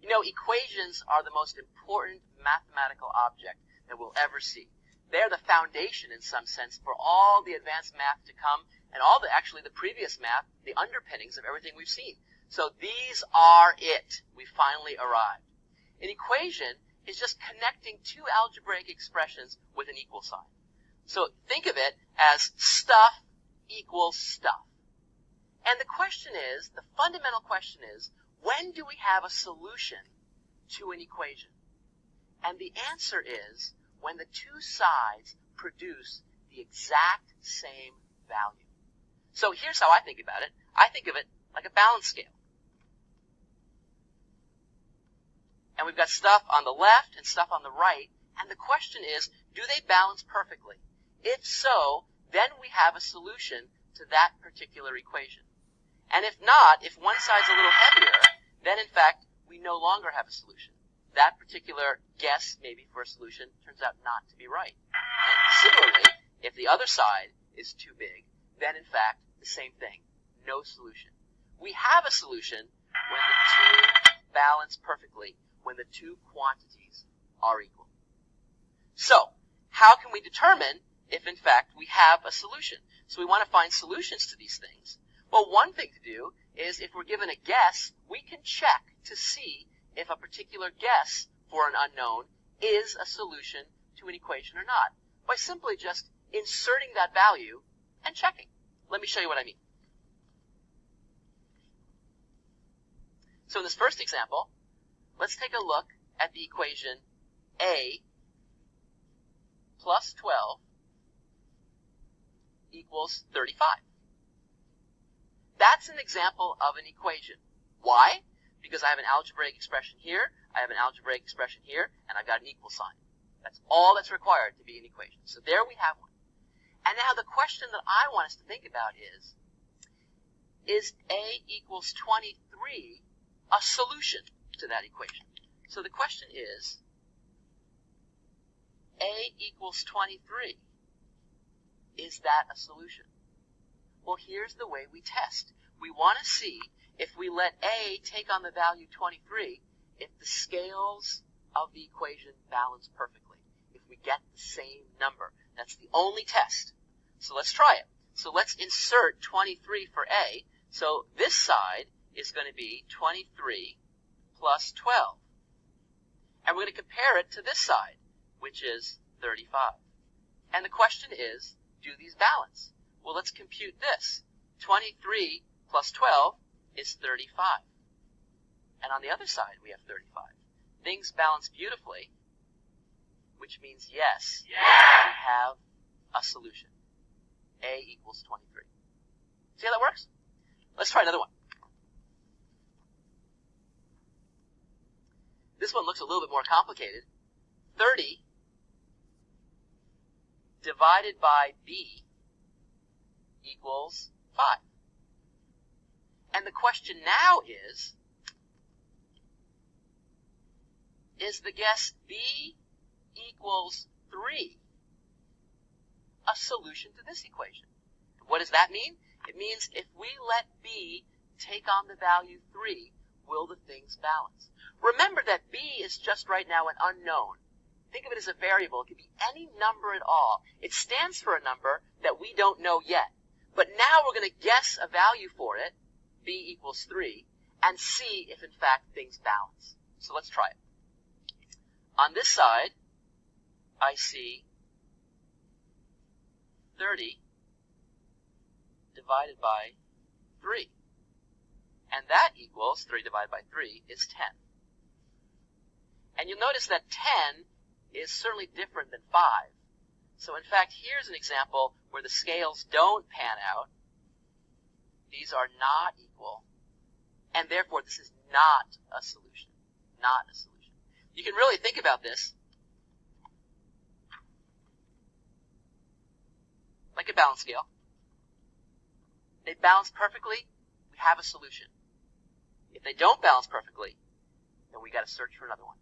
You know, equations are the most important mathematical object that we'll ever see. They're the foundation, in some sense, for all the advanced math to come, and all actually the previous math, the underpinnings of everything we've seen. So these are it. We finally arrived. An equation is just connecting two algebraic expressions with an equal sign. So think of it as stuff equals stuff. And the question is, the fundamental question is, when do we have a solution to an equation? And the answer is when the two sides produce the exact same value. So here's how I think about it. I think of it like a balance scale. And we've got stuff on the left and stuff on the right. And the question is, do they balance perfectly? If so, then we have a solution to that particular equation. And if not, if one side's a little heavier, then in fact, we no longer have a solution. That particular guess, maybe for a solution, turns out not to be right. And similarly, if the other side is too big, then in fact, the same thing. No solution. We have a solution when the two balance perfectly, when the two quantities are equal. So, how can we determine if in fact we have a solution? So we want to find solutions to these things. Well, one thing to do is if we're given a guess, we can check to see if a particular guess for an unknown is a solution to an equation or not, by simply just inserting that value and checking. Let me show you what I mean. So in this first example, let's take a look at the equation a plus 12 equals 35. That's an example of an equation. Why? Because I have an algebraic expression here, I have an algebraic expression here, and I've got an equal sign. That's all that's required to be an equation. So there we have one. And now the question that I want us to think about is a equals 23 a solution to that equation? So the question is, a equals 23. Is that a solution? Well, here's the way we test. We want to see if we let a take on the value 23, if the scales of the equation balance perfectly, if we get the same number. That's the only test. So let's try it. So let's insert 23 for a. So this side is going to be 23 plus 12. And we're going to compare it to this side, which is 35. And the question is, do these balance? Well, let's compute this. 23 plus 12 is 35. And on the other side, we have 35. Things balance beautifully, which means yes, we have a solution. A equals 23. See how that works? Let's try another one. This one looks a little bit more complicated. 30 divided by b equals 5. And the question now is the guess b equals 3 a solution to this equation? What does that mean? It means if we let b take on the value 3, will the things balance? Remember that b is just right now an unknown. Think of it as a variable. It could be any number at all. It stands for a number that we don't know yet. But now we're going to guess a value for it, b equals 3, and see if in fact things balance. So let's try it. On this side, I see 30 divided by 3. And that equals, 3 divided by 3 is 10. And you'll notice that 10 is certainly different than 5. So in fact, here's an example where the scales don't pan out. These are not equal. And therefore, this is not a solution. Not a solution. You can really think about this like a balance scale. They balance perfectly, we have a solution. If they don't balance perfectly, then we got to search for another one.